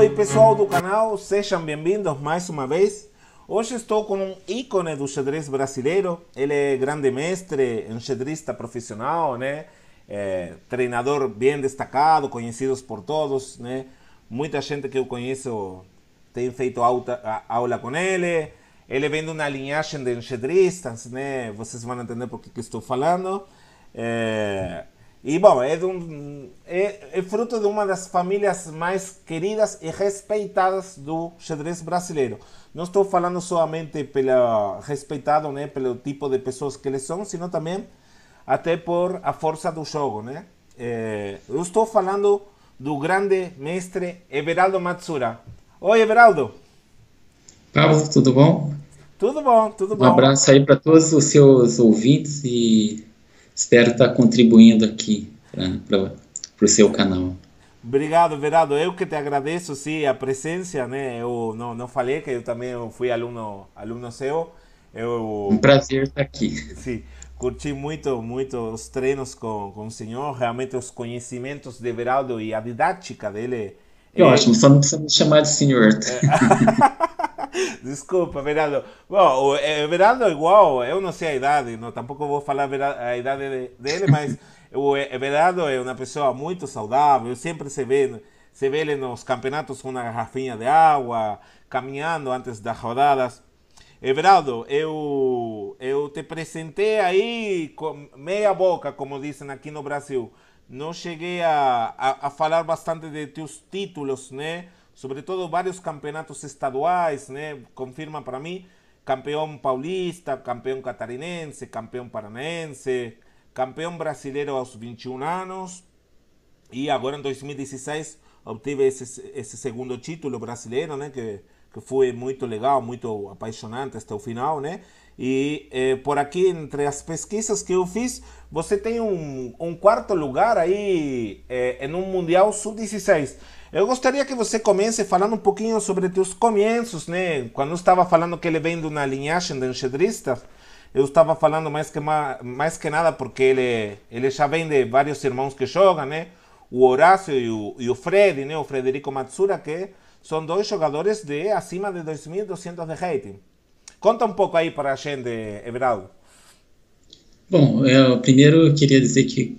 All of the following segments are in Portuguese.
Oi pessoal do canal, sejam bem-vindos mais uma vez. Hoje estou com um ícone do xadrez brasileiro. Ele é grande mestre, um xadrista profissional, né? Treinador bem destacado, conhecido por todos, né? Muita gente que eu conheço tem feito aula com ele. Ele vem de uma linhagem de xadristas, né? Vocês vão entender por que estou falando. E bom, é fruto de uma das famílias mais queridas e respeitadas do xadrez brasileiro. Não estou falando somente respeitado, né, pelo tipo de pessoas que eles são, sino também até por a força do jogo, né? Eu estou falando do grande mestre Everaldo Matsura. Oi, Everaldo. Pablo, tudo bom? Tudo bom, tudo bom. Um abraço aí para todos os seus ouvintes e espero estar contribuindo aqui para o seu canal. Obrigado, Everaldo. Eu que te agradeço, sim, a presença, né? Eu não falei que eu também fui aluno seu. Um prazer estar aqui. Sim, curti muito os treinos com o senhor. Realmente os conhecimentos de Everaldo e a didática dele. Que ótimo, só não precisa me chamar de senhor. Desculpa, Everaldo. Bom, o Everaldo é igual, eu não sei a idade, não, tampouco vou falar a idade dele, mas o Everaldo é uma pessoa muito saudável, sempre se vê ele nos campeonatos com uma garrafinha de água, caminhando antes das rodadas. Everaldo, eu te apresentei aí com meia boca, como dizem aqui no Brasil. Não cheguei a falar bastante de teus títulos, né? Sobretudo vários campeonatos estaduais, né? Confirma para mim, campeão paulista, campeão catarinense, campeão paranaense, campeão brasileiro aos 21 anos e agora em 2016 obtive esse segundo título brasileiro, né? Que foi muito legal, muito apaixonante até o final, né? E por aqui, entre as pesquisas que eu fiz, você tem um quarto lugar aí em um Mundial Sub-16. Eu gostaria que você comece falando um pouquinho sobre teus começos, né? Quando eu estava falando que ele vem de uma linhagem de enxadristas, eu estava falando mais que nada porque ele já vem de vários irmãos que jogam, né? O Horácio e o Fred, né? O Frederico Matsura, que são dois jogadores de acima de 2.200 de rating. Conta um pouco aí para a gente, Everaldo. Bom, primeiro eu queria dizer que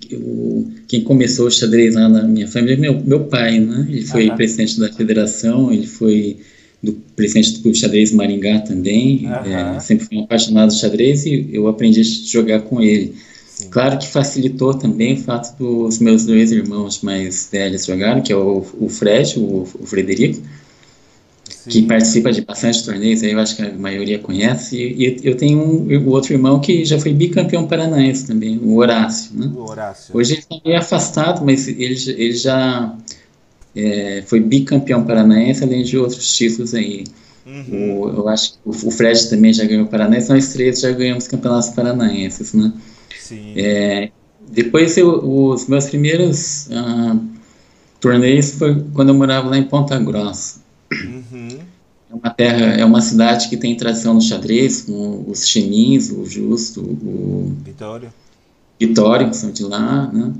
quem começou o xadrez lá na minha família é meu pai, né? Ele foi presidente da federação, ele foi presidente do Clube Xadrez Maringá também, sempre fui um apaixonado de xadrez e eu aprendi a jogar com ele. Sim. Claro que facilitou também o fato dos meus dois irmãos mais velhos jogarem, que é o Fred, o Frederico, que participa de bastante torneios, aí eu acho que a maioria conhece, e eu tenho o outro irmão que já foi bicampeão paranaense também, o Horácio, né? O Horácio. Hoje ele está meio afastado, mas ele já foi bicampeão paranaense, além de outros títulos aí. Eu acho que o Fred também já ganhou o paranaense, nós três já ganhamos campeonatos paranaenses, né? Sim. Depois os meus primeiros torneios foi quando eu morava lá em Ponta Grossa. É uma cidade que tem tradição no xadrez, com os Chinins, o Justo, o Vitório, que são de lá, né?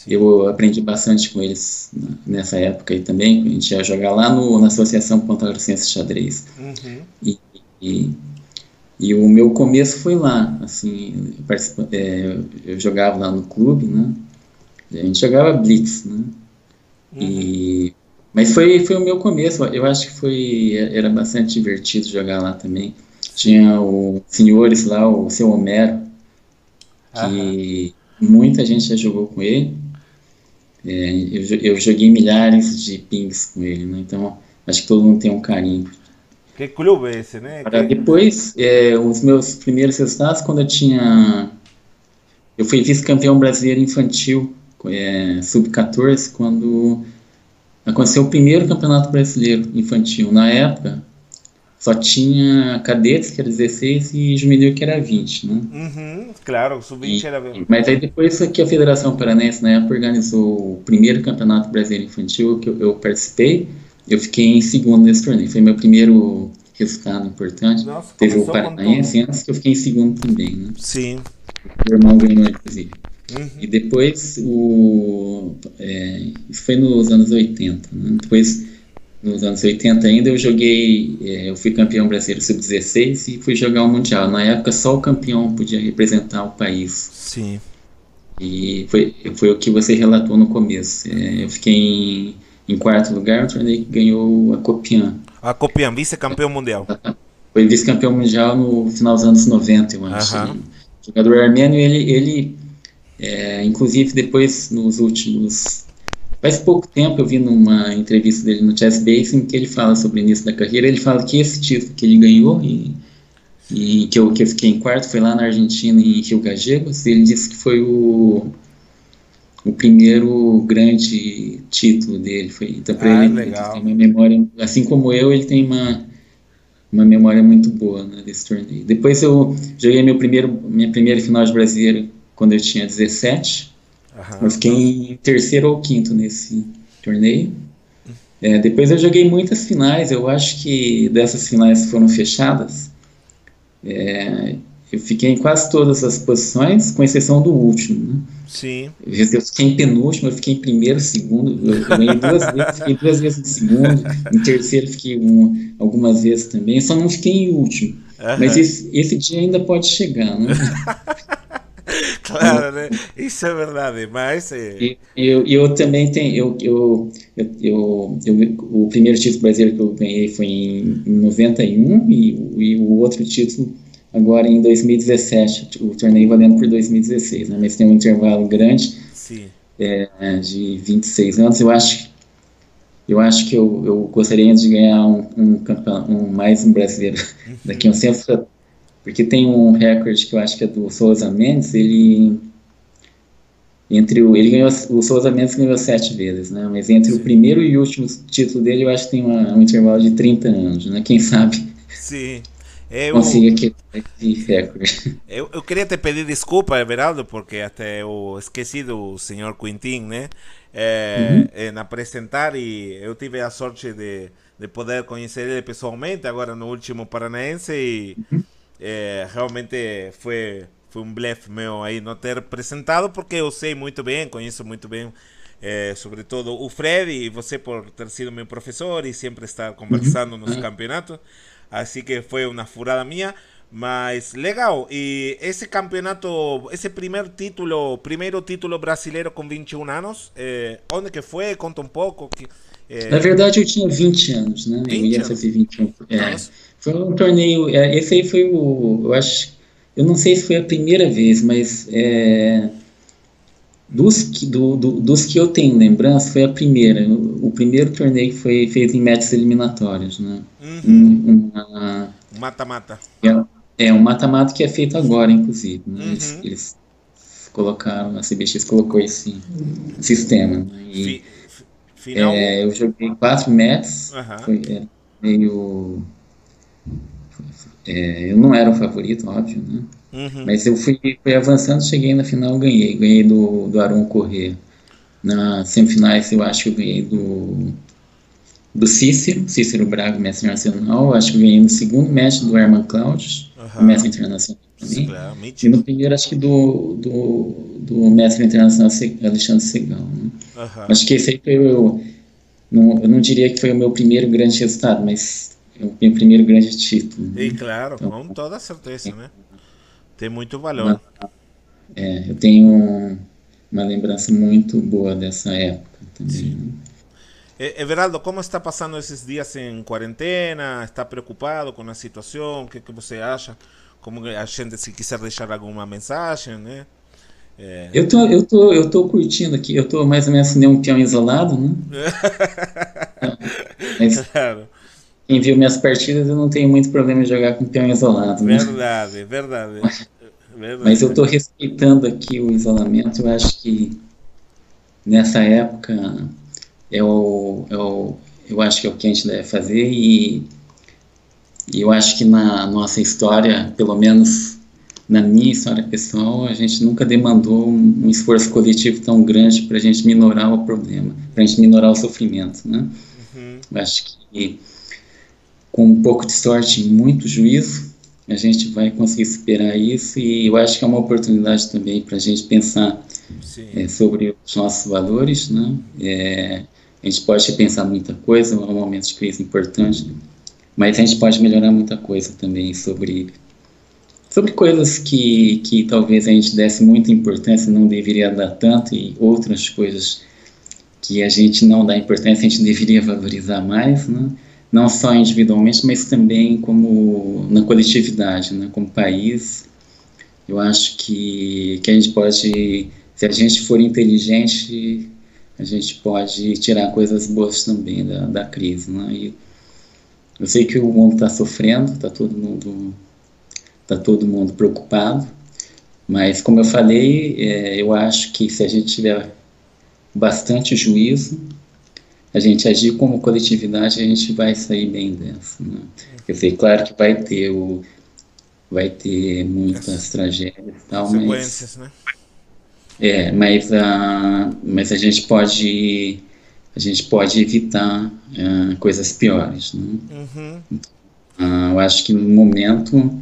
Eu aprendi bastante com eles nessa época aí também, a gente ia jogar lá na Associação Ponta Grossense Xadrez. E o meu começo foi lá, assim, eu jogava lá no clube, né? A gente jogava Blitz, né? Mas foi o meu começo, eu acho que era bastante divertido jogar lá também. Tinha os senhores lá, o seu Homero, que muita gente já jogou com ele. Eu joguei milhares de pings com ele, né? Então acho que todo mundo tem um carinho. Que clube é esse, né? Depois, os meus primeiros resultados, quando eu fui vice-campeão brasileiro infantil, sub-14, quando aconteceu o primeiro campeonato brasileiro infantil. Na época, só tinha cadetes, que era 16, e juvenil, que era 20, né? Claro, o sub-20 era 20. Mas aí depois que a Federação Paranaense, na época, organizou o primeiro campeonato brasileiro infantil, que eu participei, eu fiquei em segundo nesse torneio. Foi meu primeiro resultado importante. Nossa, teve o Paranaense antes, que eu fiquei em segundo também, né? Sim. Meu irmão ganhou, inclusive. E depois, isso foi nos anos 80, né? Depois nos anos 80 ainda, eu joguei, eu fui campeão brasileiro sub-16 e fui jogar o Mundial. Na época, só o campeão podia representar o país. Sim. E foi o que você relatou no começo. Eu fiquei em quarto lugar, o torneio que ganhou a Copian. A Copian, vice-campeão mundial. Foi vice-campeão mundial no final dos anos 90, eu acho. Aham. O jogador armênio, ele inclusive depois, nos últimos... Faz pouco tempo eu vi numa entrevista dele no Chess Basing que ele fala sobre o início da carreira. Ele fala que esse título que ele ganhou e que eu fiquei em quarto foi lá na Argentina, em Rio Gallegos. Ele disse que foi o primeiro grande título dele. Então, para ele, legal. Ele tem uma memória, assim como eu, ele tem uma memória muito boa, né, desse torneio. Depois eu joguei minha primeira final de brasileiro quando eu tinha 17. Eu fiquei em terceiro ou quinto nesse torneio. Depois eu joguei muitas finais. Eu acho que dessas finais que foram fechadas, eu fiquei em quase todas as posições, com exceção do último, né? Sim. Eu fiquei em penúltimo, eu fiquei em primeiro, segundo. Eu ganhei 2 vezes, fiquei 2 vezes em segundo. Em terceiro fiquei algumas vezes também. Só não fiquei em último. Mas esse dia ainda pode chegar, né? Claro, né? Isso é verdade, mas... Eu também tenho... o primeiro título brasileiro que eu ganhei foi em 91 e o outro título agora em 2017, o torneio valendo por 2016, né? Mas tem um intervalo grande. Sim. De 26 anos. Eu acho que eu gostaria de ganhar mais um brasileiro daqui a uns tempos, porque tem um recorde que eu acho que é do Souza Mendes. O Souza Mendes ganhou 7 vezes, né? Mas entre o primeiro e o último título dele, eu acho que tem um intervalo de 30 anos, né? Quem sabe? Sim. Consiga esse recorde. Eu queria te pedir desculpa, Everaldo, porque até eu esqueci do senhor Quintin, né? Em apresentar, e eu tive a sorte de poder conhecer ele pessoalmente agora no último Paranaense, e realmente foi um blefe meu aí não ter apresentado, porque eu sei muito bem, conheço muito bem, sobretudo o Fred, e você por ter sido meu professor e sempre estar conversando nos campeonatos. Assim que foi uma furada minha, mas legal. E esse campeonato, esse primeiro título brasileiro com 21 anos, onde que foi? Conta um pouco. Na verdade, eu tinha 20 anos, né? 20 eu ia fazer 21. Foi um torneio. Esse aí foi eu não sei se foi a primeira vez, mas dos que eu tenho lembrança, foi a primeira. O primeiro torneio que foi feito em matches eliminatórios, né? Um mata-mata. Um mata-mata que é feito agora, inclusive, né? Eles colocaram, a CBX colocou esse sistema, né? E, eu joguei 4 matches, foi meio... eu não era o favorito, óbvio, né? Mas eu fui avançando, cheguei na final, ganhei do Aron Corrêa. Nas semifinais eu acho que eu ganhei do Cícero Braga, mestre nacional. Eu acho que eu ganhei no segundo match do Herman Cláudio, mestre internacional também. E no primeiro acho que do mestre internacional Alexandre Segal, né? Acho que esse aí foi eu não diria que foi o meu primeiro grande resultado, mas o meu primeiro grande título, né? E claro, então, com toda certeza, né? Tem muito valor. Eu tenho uma lembrança muito boa dessa época também, né? Everaldo, como está passando esses dias em quarentena? Está preocupado com a situação? O que você acha? Como a gente, se quiser deixar alguma mensagem, né? Eu tô curtindo aqui. Eu tô mais ou menos nem um peão isolado, né? Mas claro. Quem viu minhas partidas, eu não tenho muito problema em jogar com peão isolado, né? Verdade. Mas eu tô respeitando aqui o isolamento. Eu acho que nessa época eu acho que é o que a gente deve fazer, e eu acho que na nossa história, pelo menos na minha história pessoal, a gente nunca demandou um esforço coletivo tão grande para a gente minorar o problema, para a gente minorar o sofrimento, né? Eu acho que com um pouco de sorte e muito juízo, a gente vai conseguir superar isso, e eu acho que é uma oportunidade também para a gente pensar sobre os nossos valores, né? A gente pode repensar muita coisa, é um momento de crise importante, mas a gente pode melhorar muita coisa também sobre coisas que talvez a gente desse muita importância e não deveria dar tanto, e outras coisas que a gente não dá importância, a gente deveria valorizar mais, né? Não só individualmente, mas também como na coletividade, né? Como país. Eu acho que a gente pode, se a gente for inteligente, a gente pode tirar coisas boas também da crise, né? E eu sei que o mundo está sofrendo, está todo mundo preocupado, mas como eu falei, eu acho que se a gente tiver bastante juízo, a gente agir como coletividade, a gente vai sair bem dessa, né? Eu sei, claro que vai ter muitas tragédias e tal, Consequências, né? Mas a gente pode evitar coisas piores, né? Eu acho que no momento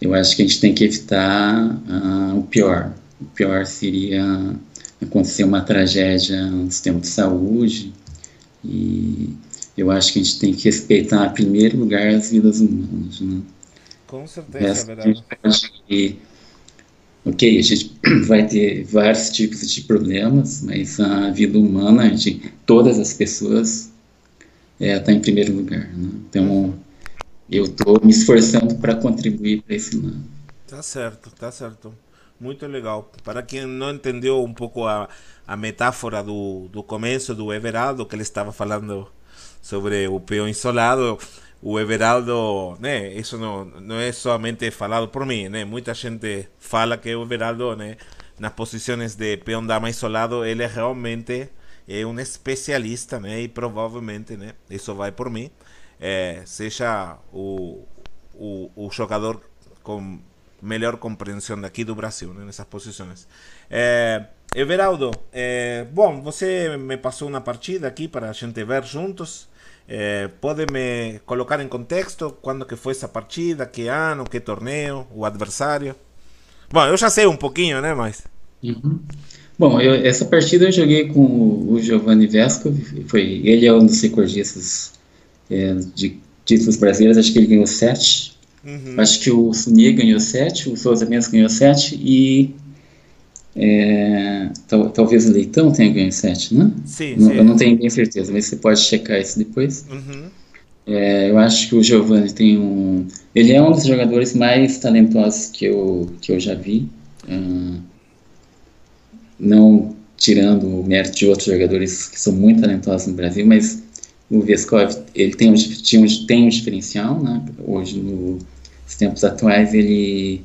eu acho que a gente tem que evitar o pior. O pior seria acontecer uma tragédia no sistema de saúde, e eu acho que a gente tem que respeitar, em primeiro lugar, as vidas humanas, né? Com certeza, é verdade. Ok, a gente vai ter vários tipos de problemas, mas a vida humana de todas as pessoas está em primeiro lugar, né? Então, eu estou me esforçando para contribuir para esse lado. Tá certo, tá certo. Muito legal. Para quem não entendeu um pouco a metáfora do começo do Everaldo, que ele estava falando sobre o peão isolado, o Everaldo, né, isso não é somente falado por mim, né? Muita gente fala que o Everaldo, né, nas posições de peão dama isolado, ele realmente é um especialista, né? E provavelmente, né, isso vai por mim, seja o jogador com melhor compreensão daqui do Brasil, né, nessas posições. Everaldo, bom, você me passou uma partida aqui para a gente ver juntos. Pode me colocar em contexto quando que foi essa partida, que ano, que torneio, o adversário? Bom, eu já sei um pouquinho, né, mas... Uhum. Bom, essa partida eu joguei com o Giovanni Vesco, ele é um dos recordistas de títulos brasileiros, acho que ele ganhou 7. Acho que o Suni ganhou 7, o Souza Mendes ganhou 7 e talvez o Leitão tenha ganho 7, né? Sim, sim. Eu não tenho bem certeza, mas você pode checar isso depois. Eu acho que o Giovanni ele é um dos jogadores mais talentosos que eu já vi. Não tirando o mérito de outros jogadores que são muito talentosos no Brasil, mas o Veskov, ele tem um diferencial, né? Hoje, nos tempos atuais, ele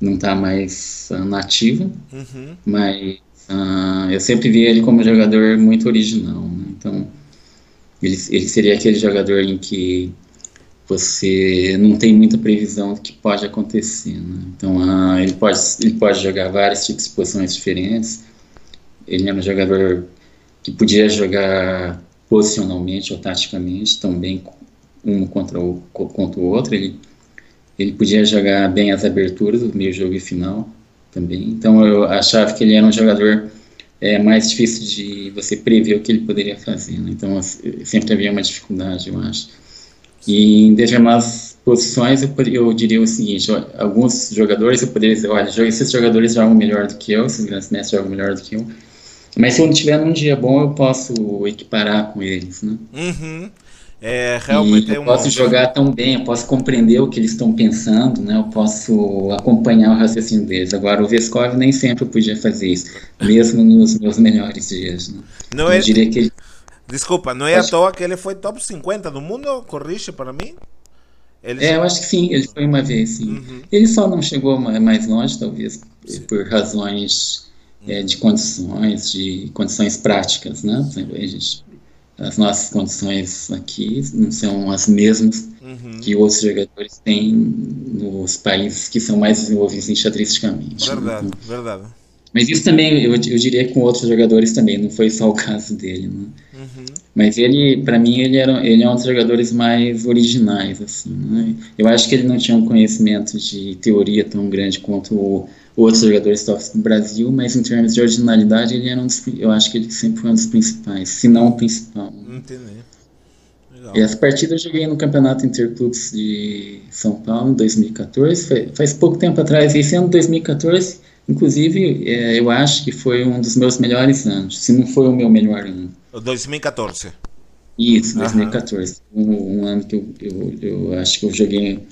não está mais na ativa, mas eu sempre vi ele como um jogador muito original, né? Então, ele seria aquele jogador em que você não tem muita previsão do que pode acontecer, né? Então, ele pode jogar vários tipos de posições diferentes. Ele é um jogador que podia jogar posicionalmente ou taticamente também, um contra o outro. Ele podia jogar bem as aberturas do meio jogo e final também. Então eu achava que ele era um jogador mais difícil de você prever o que ele poderia fazer, né? Então sempre havia uma dificuldade, eu acho. E em determinadas posições eu diria o seguinte: alguns jogadores eu poderia dizer, olha, esses jogadores jogam melhor do que eu, esses grandes mestres jogam melhor do que eu, mas se eu não tiver num dia bom, eu posso equiparar com eles, né? Realmente eu posso jogar tão bem, eu posso compreender o que eles estão pensando, né? Eu posso acompanhar o raciocínio deles. Agora, o Veskov nem sempre eu podia fazer isso, mesmo nos meus melhores dias, né? Não eu diria que ele... Desculpa, não é à toa que ele foi top 50 do mundo? Corrige para mim? Eu acho que sim, ele foi uma vez, sim. Ele só não chegou mais longe, talvez, por razões de condições práticas, né? As nossas condições aqui não são as mesmas que outros jogadores têm nos países que são mais desenvolvidos enxadristicamente. Verdade, né? Verdade. Mas isso também, eu diria que com outros jogadores também, não foi só o caso dele, né? Mas ele, para mim, ele é um dos jogadores mais originais, assim, né? Eu acho que ele não tinha um conhecimento de teoria tão grande quanto outros jogadores tops do Brasil, mas em termos de originalidade, ele era eu acho que ele sempre foi um dos principais, se não o principal. Entendi. Legal. E essa partida eu joguei no Campeonato Interclubes de São Paulo em 2014, faz pouco tempo atrás, esse ano 2014, inclusive, eu acho que foi um dos meus melhores anos, se não foi o meu melhor ano. 2014. Isso, 2014. Um ano que eu acho que eu joguei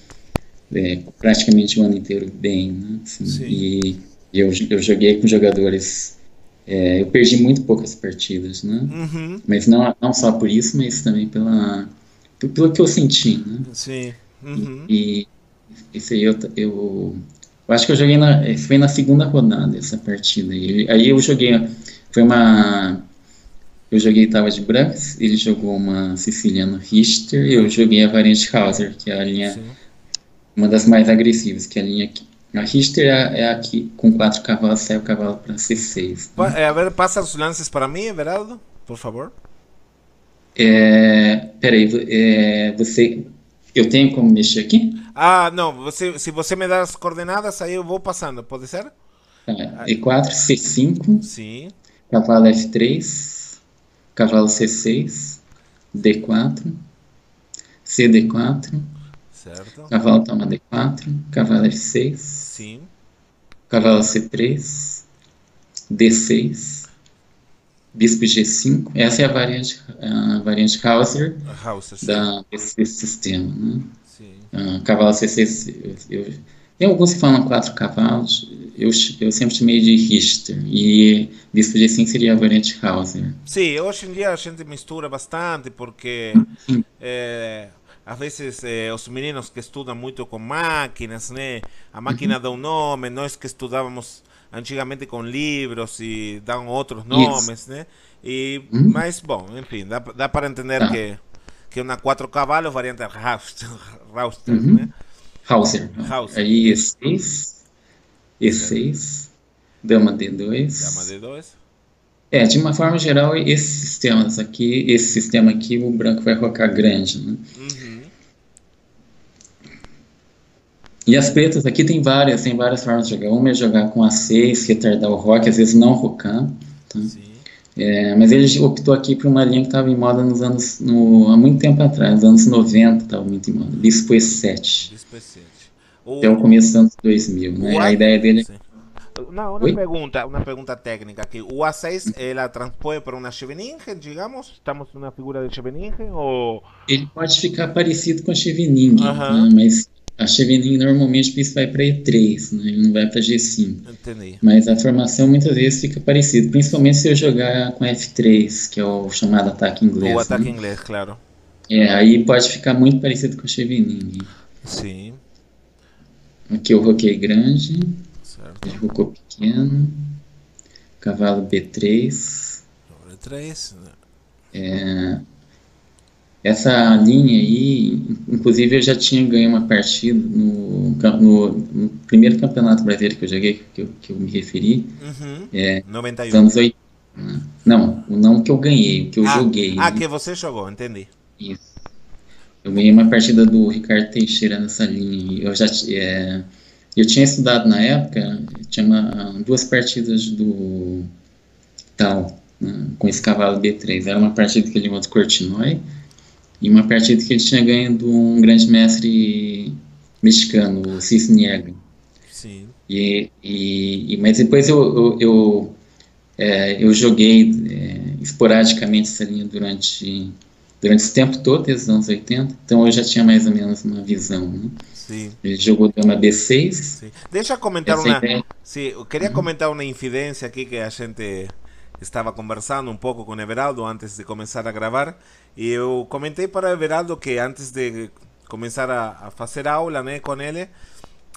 praticamente o ano inteiro bem, né? Assim, e eu joguei com jogadores. Eu perdi muito poucas partidas, né? Uhum. Mas não só por isso, mas também pelo que eu senti, né? Sim. Uhum. E isso aí eu acho que eu joguei foi na segunda rodada essa partida. Aí eu joguei. Foi uma. Eu joguei Tava de Brancas, ele jogou uma Siciliano Richter, e eu joguei a variante Hauser, que é a linha, uma das mais agressivas, que é a linha aqui. A Richter é a que com 4 cavalos sai o cavalo para C6. Né? A ver, passa os lances para mim, Everaldo, por favor. Peraí, eu tenho como mexer aqui? Ah, não, se você me dá as coordenadas, aí eu vou passando, pode ser? E4, C5, sim. Cavalo F3, cavalo C6, D4, CD4, certo. Cavalo toma D4, cavalo F6, sim. Cavalo C3, D6, Bispo G5. Essa é a variante Hauser desse sistema. Né? Sim. Cavalo C6, tem alguns que falam 4 cavalos, eu sempre chamei de Richter, e Bispo G5 seria a variante Hauser. Sim, hoje em dia a gente mistura bastante, porque às vezes os meninos que estudam muito com máquinas, né? A máquina dá um nome, nós que estudávamos antigamente com livros e dão outros nomes, né? Mas, bom, enfim, dá para entender que uma 4 cavalos, variante Hauser, né? Hauser. Aí E6, Dama D2. Dama D2. De uma forma geral, esse sistema aqui, o branco vai rocar grande, né? E as pretas aqui tem várias formas de jogar. Uma é jogar com A6, retardar o rock, às vezes não rocar. Tá? Mas ele optou aqui por uma linha que estava em moda há muito tempo atrás, nos anos 90 estava muito em moda. Bispo E7. Até o começo dos anos 2000. Né? A ideia dele Una pregunta técnica aquí. ¿O A6 la transpone para una Scheveningen, digamos? ¿Estamos en una figura de Scheveningen? O... Ele pode ficar parecido com a Scheveningen, né? Mas a Scheveningen normalmente o bispo vai para E3, né? Ele não vai para G5. Entendi. Mas a formação muitas vezes fica parecida, principalmente se eu jogar com F3, que é o chamado ataque inglês. O ataque inglês, claro. Aí pode ficar muito parecido com a Scheveningen. Sim. Aqui eu roquei grande. Certo. Rocou pequeno. Cavalo B3. B3. Essa linha aí, inclusive eu já tinha ganho uma partida no primeiro campeonato brasileiro que eu joguei, que eu me referi. 91. Nos anos 80. Não que eu ganhei, que eu joguei. Né? Que você jogou, entendi. Isso. Eu ganhei uma partida do Ricardo Teixeira nessa linha. Eu tinha estudado na época, tinha 2 partidas do tal, né, com esse cavalo B3. Era uma partida que ele ganhou do Cortinói e uma partida que ele tinha ganho de um grande mestre mexicano, o Cisniega. Sim. Mas depois eu joguei esporadicamente essa linha durante esse tempo todo, desde os anos 80, então eu já tinha mais ou menos uma visão, né? Sim. Ele jogou Dama B6. Sim. Deixa eu comentar eu queria comentar uma infidencia aqui que a gente estava conversando um pouco com o Everaldo antes de começar a gravar, e eu comentei para o Everaldo que antes de começar a fazer aula, né, com ele,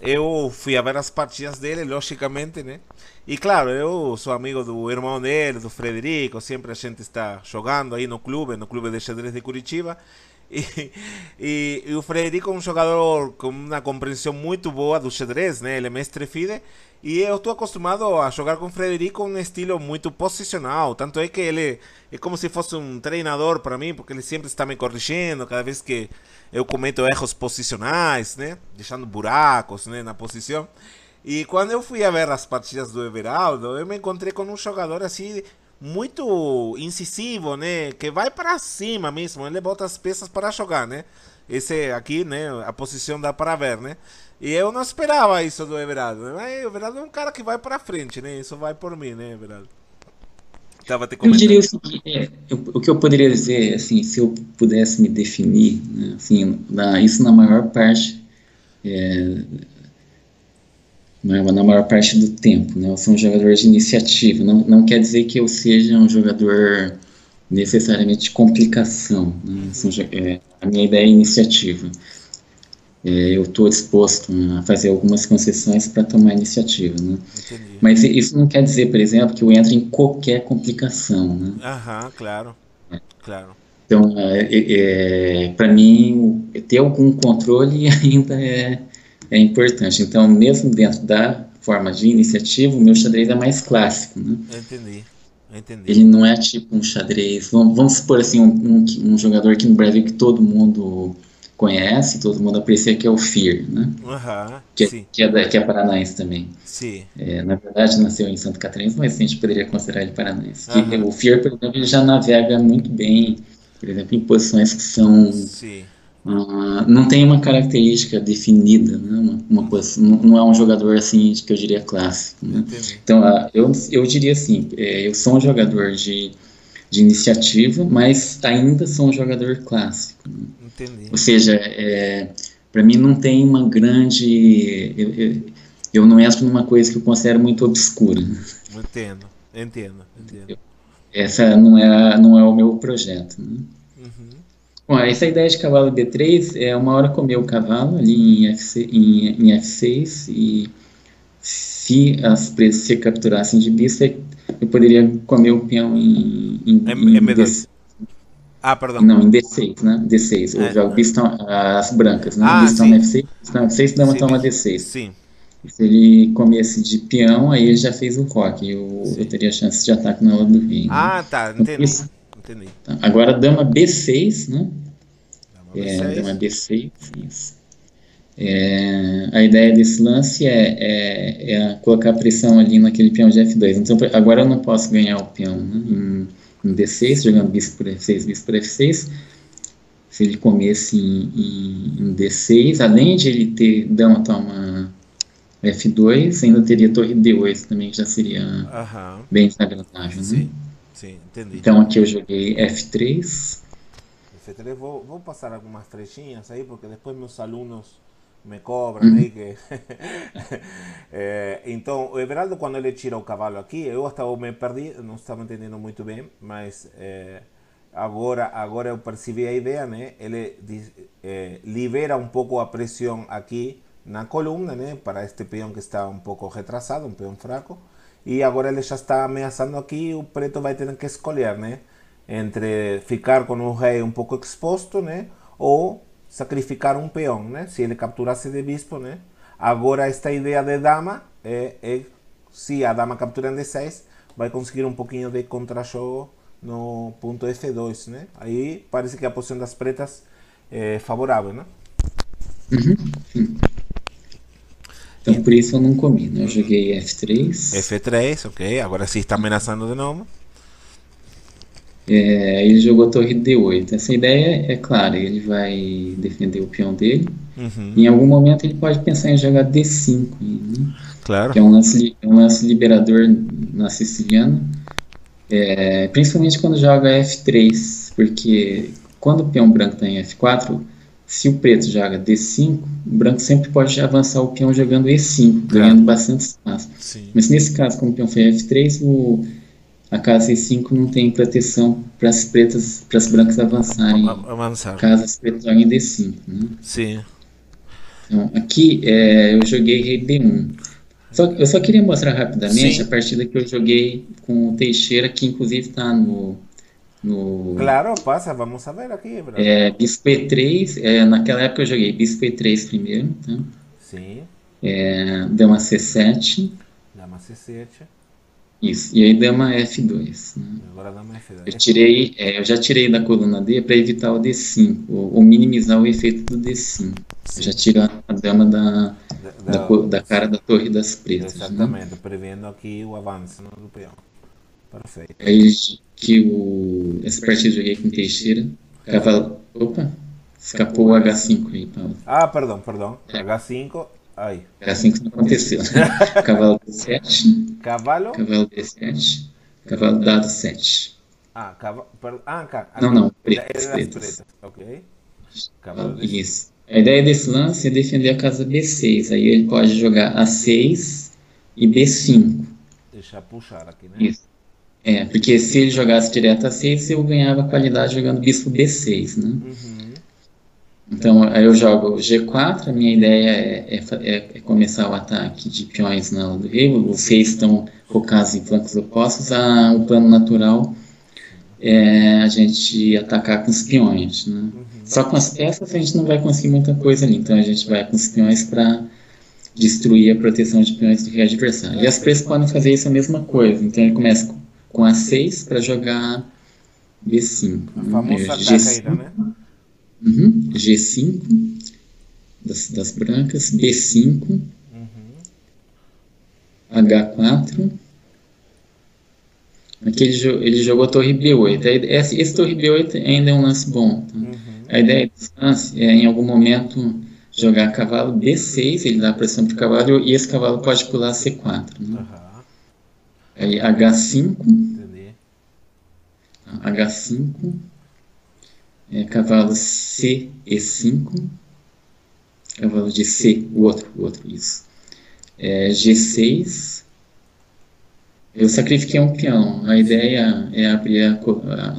eu fui a ver as partidas dele, logicamente, né? E claro, eu sou amigo do irmão dele, do Frederico, sempre a gente está jogando aí no clube de xadrez de Curitiba. E o Frederico é um jogador com uma compreensão muito boa do xadrez, né? Ele é mestre FIDE. E eu estou acostumado a jogar com o Frederico um estilo muito posicional. Tanto é que ele é como se fosse um treinador para mim, porque ele sempre está me corrigindo cada vez que eu cometo erros posicionais, né? Deixando buracos, né, na posição. E quando eu fui a ver as partidas do Everaldo, eu me encontrei com um jogador assim muito incisivo, né? Que vai para cima mesmo, ele bota as peças para jogar, né? Esse aqui, né? A posição dá para ver, né? E eu não esperava isso do Everaldo, né? Mas o Everaldo é um cara que vai para frente, né? Isso vai por mim, né, Everaldo? Tava te Eu diria comentando. o seguinte, o que eu poderia dizer, assim, se eu pudesse me definir, né, assim, isso na maior parte, na maior parte do tempo, né? Eu sou um jogador de iniciativa. Não quer dizer que eu seja um jogador necessariamente de complicação, né? A minha ideia é iniciativa. Eu estou disposto a fazer algumas concessões para tomar iniciativa, né? Entendi. Mas isso não quer dizer, por exemplo, que eu entre em qualquer complicação, né? Aham, claro, claro. Então, para mim, ter algum controle ainda é importante. Então, mesmo dentro da forma de iniciativa, o meu xadrez é mais clássico, né? Entendi, entendi. Ele não é tipo um xadrez. Vamos supor assim, um jogador aqui no Brasil que todo mundo conhece, todo mundo aprecia, que é o Fear, né? Aham, Que, sim, que é paranaense também. sim. Na verdade, nasceu em Santa Catarina, mas a gente poderia considerar ele paranaense. Aham, O Fear, por exemplo, ele já navega muito bem, por exemplo, em posições que são sim. não tem uma característica definida, né? Uma posição, não é um jogador assim que eu diria clássico, né? Entendi. Então, eu diria assim, eu sou um jogador de iniciativa, mas ainda sou um jogador clássico, né? Entendi. Ou seja, para mim não tem uma grande, eu não entro numa coisa que eu considero muito obscura. Entendo, entendo, entendo. Essa não é o meu projeto, né? Uhum. Bom, essa ideia de cavalo B3 é uma hora comer o cavalo ali em F6 e se as presas se capturassem de bispo, eu poderia comer o peão em M2. Ah, perdão. não, em D6, né? D6. Eu É, jogo bispo, as brancas, né? ah, Bispo na sim. F6, bispo na F6, dama Sim, toma D6. sim, E se ele comesse de peão, aí ele já fez o roque. Eu sim. teria chance de ataque na hora do rei, né? Ah, tá, Então, entendi. isso. Entendi. Tá. Agora, dama B6, né? Dama Dama B6. B6, isso. A ideia desse lance é colocar pressão ali naquele peão de F2. Então, agora eu não posso ganhar o peão, né, em D6, jogando bispo por F6, bispo por F6. Se ele comesse em D6, além de ele ter dama toma F2, ainda teria torre D8 também, que já seria Aham. bem desagradável, né? Sim, sim, entendi. Então aqui eu joguei F3. F3, vou passar algumas trechinhas aí, porque depois meus alunos me cobram aí que... então, o Everaldo, quando ele tira o cavalo aqui, eu até me perdi, não estava entendendo muito bem, mas agora eu percebi a ideia, né? Ele libera um pouco a pressão aqui na coluna, né? Para este peão que está um pouco retrasado, um peão fraco. E agora ele já está ameaçando aqui, o preto vai ter que escolher, né? Entre ficar com o rei um pouco exposto, né? Ou sacrificar um peão, né? Se ele capturasse de bispo, né? Agora esta ideia de dama se a dama captura em D6, vai conseguir um pouquinho de contra-jogo no ponto F2, né? Aí parece que a posição das pretas é favorável, né? Sim. Então por isso eu não comi, né? Eu joguei F3. F3, ok. Agora sim está ameaçando de novo. Ele jogou torre D8. Essa ideia é clara, ele vai defender o peão dele. Em algum momento ele pode pensar em jogar D5, né? Claro. Que é um lance liberador na siciliana. Principalmente quando joga F3, porque quando o peão branco está em F4, se o preto joga D5, o branco sempre pode avançar o peão jogando E5, ganhando bastante espaço. Sim. Mas nesse caso, como o peão foi F3, a casa E5 não tem proteção para as brancas avançarem. Caso as pretas joguem D5, né? Sim. Então, aqui eu joguei rei B1. Eu só queria mostrar rapidamente a partida que eu joguei com o Teixeira, que inclusive está no Claro, passa, vamos a ver aqui, bro. Bispo E3, naquela época eu joguei Bispo E3 primeiro, tá? Sim. Dama C7. Dama C7. Isso, e aí dama F2, né? Agora dama F2. Eu já tirei da coluna D para evitar o D5, ou minimizar o efeito do D5. Eu já tiro a dama da cara da torre das pretas, né? Exatamente, prevendo aqui o avanço, né, do peão. Perfeito. Aí essa partida eu joguei com Teixeira. Cavalo. Opa! Escapou o H5 aí, Paulo. Ah, perdão. H5. Aí. H5 não aconteceu. Cavalo D7. Cavalo. Cavalo D7. Cavalo dado 7. Ah, cavalo. Aqui. Não. Das Pretas. Ok. Cavalo D6. Isso. A ideia desse lance é defender a casa B6. Aí ele pode jogar A6 e B5. Deixa eu puxar aqui, né? Isso. Porque se ele jogasse direto A6, eu ganhava qualidade jogando bispo B6, né? Então, aí eu jogo G4, a minha ideia é começar o ataque de peões na ala do rei. Os reis estão focados em flancos opostos. O plano natural é a gente atacar com os peões, né? Só com as peças a gente não vai conseguir muita coisa ali. Então, a gente vai com os peões para destruir a proteção de peões do rei adversário. E as presas podem fazer isso a mesma coisa. Então, ele começa com A6 para jogar B5. A famosa G5, né? G5 das brancas, B5, H4. Aqui ele jogou torre B8. Esse torre B8 ainda é um lance bom. Tá? A ideia desse lance é, em algum momento, jogar cavalo B6, ele dá pressão para o cavalo, e esse cavalo pode pular C4. Né? Aí H5, Entendi. H5, cavalo C, E5, cavalo de C, o outro, isso. G6, eu sacrifiquei um peão, a ideia é abrir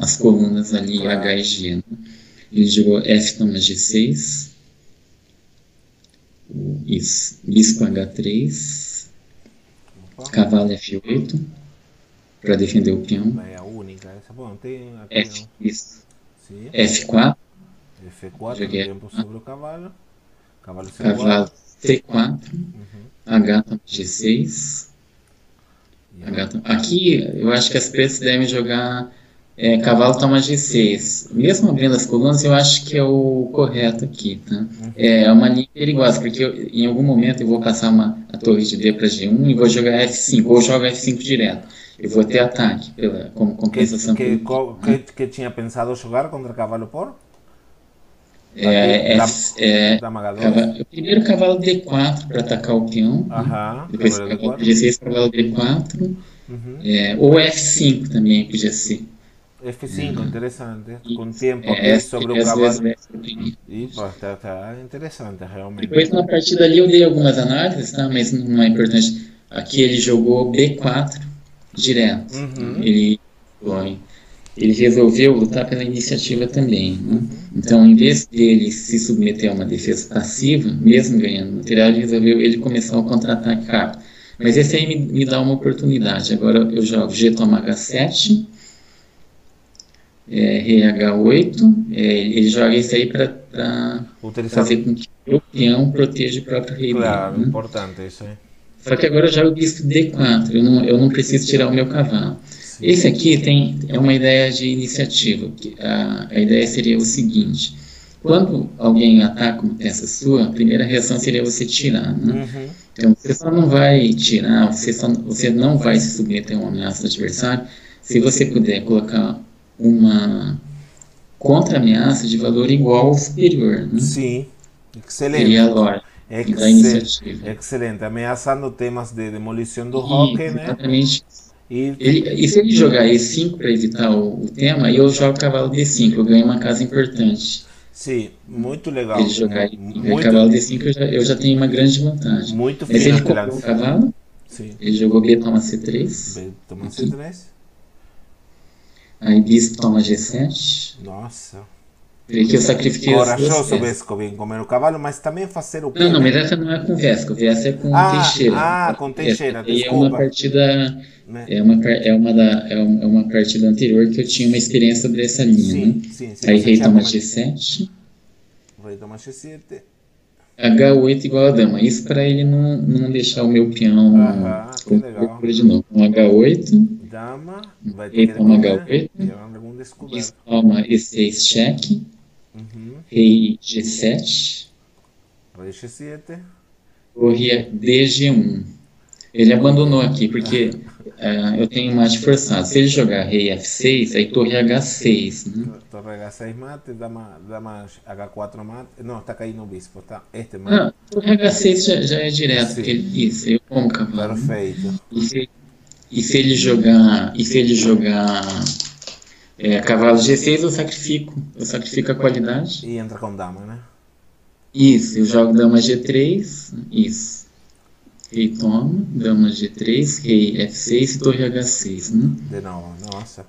as colunas ali, claro. H e G. Né? Ele jogou F, toma G6, isso, bispo H3, cavalo F8, para defender o peão. É a única, essa bom, tem F, isso. Sim. F4. F4, tempo sobre o cavalo. Cavalo C4. Cavalo C4. H toma G6. Aqui eu acho que as pretas devem jogar cavalo toma G6. Mesmo abrindo as colunas, eu acho que é o correto aqui, tá? É uma linha perigosa, porque em algum momento eu vou passar a torre de D para G1 e vou jogar F5, ou jogo F5 direto. Eu vou ter ataque como compensação. Que tinha pensado jogar contra cavalo por? Primeiro cavalo D4 para atacar o peão. Depois cavalo G6, cavalo D4. Ou F5 também podia ser. F5, interessante. Com tempo aqui sobre o cavalo. E tá interessante, realmente. Depois na partida ali eu dei algumas análises, tá? Mas não é importante. Aqui ele jogou B4 direto. Ele resolveu lutar pela iniciativa também. Né? Então, em vez dele se submeter a uma defesa passiva, mesmo ganhando material, ele começou a contra-ataque rápido. Mas esse aí me dá uma oportunidade. Agora eu jogo G toma H7, Rei H8. Ele joga esse aí para fazer com que o peão proteja o próprio rei. Claro, dele, né? Importante isso aí. Só que agora eu jogo bispo D4. Eu não preciso tirar o meu cavalo. Esse aqui é uma ideia de iniciativa. A ideia seria o seguinte: quando alguém ataca uma peça sua, a primeira reação seria você tirar, né? Então você só não vai tirar, você não vai se submeter a uma ameaça do adversário se você puder colocar uma contra-ameaça de valor igual ou superior, né? Sim, excelente. Seria a lógica da iniciativa. Excelente, ameaçando temas de demolição do rock, né? Exatamente. E se ele jogar E5 para evitar o tema, eu jogo cavalo D5, eu ganho uma casa importante. Sim, muito legal. Ele jogar cavalo D5, eu já tenho uma grande vantagem. Muito fino. Mas ele comprou o cavalo, ele jogou B toma C3. B toma C3. Aí bispo toma G7. Nossa. Que eu sacrifiquei corajoso Vesco vem comer o cavalo, mas também fazer o Não, mas essa não é com Vesco, essa é com Teixeira. Com Teixeira, desculpa. E é uma partida, é uma partida anterior que eu tinha uma experiência sobre essa linha, né? Sim, aí rei toma G7. Rei toma G7. H8 igual a dama, isso para ele não deixar o meu peão com procura de novo. Com H8, dama, vai rei toma H8, bispo toma E6 cheque. Rei G7. Rei G7. torre DG1. Ele abandonou aqui, porque eu tenho mate forçado. Se ele jogar rei F6, aí torre H6, né? Torre H6 mate, dama H4 mate. Não, está caindo o bispo, tá? Este mate. Não, torre H6 já é direto, porque isso, eu como cavalo. Perfeito. E se ele jogar cavalo G6, eu sacrifico a qualidade. E entra com dama, né? Isso, eu jogo dama G3, isso. Rei toma, dama G3, rei F6 e torre H6, né? De novo, nossa.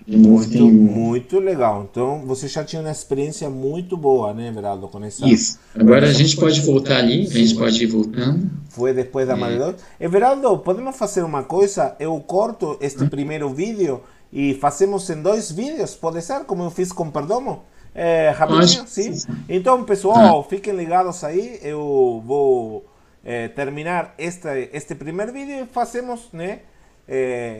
Muito, muito legal. Então, você já tinha uma experiência muito boa, né, Everaldo, com essa... Isso. Agora a gente pode voltar ali, a gente pode ir voltando. Foi depois da Maledor. Everaldo, podemos fazer uma coisa? Eu corto este primeiro vídeo e fazemos em 2 vídeos, pode ser? Como eu fiz com Perdomo? Rapidinho, sim? Então, pessoal, fiquem ligados aí. Eu vou terminar este primeiro vídeo e fazemos, né?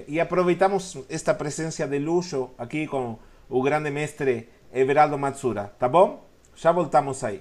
E aproveitamos esta presença de luxo aqui com o grande mestre Everaldo Matsura, tá bom? Já voltamos aí.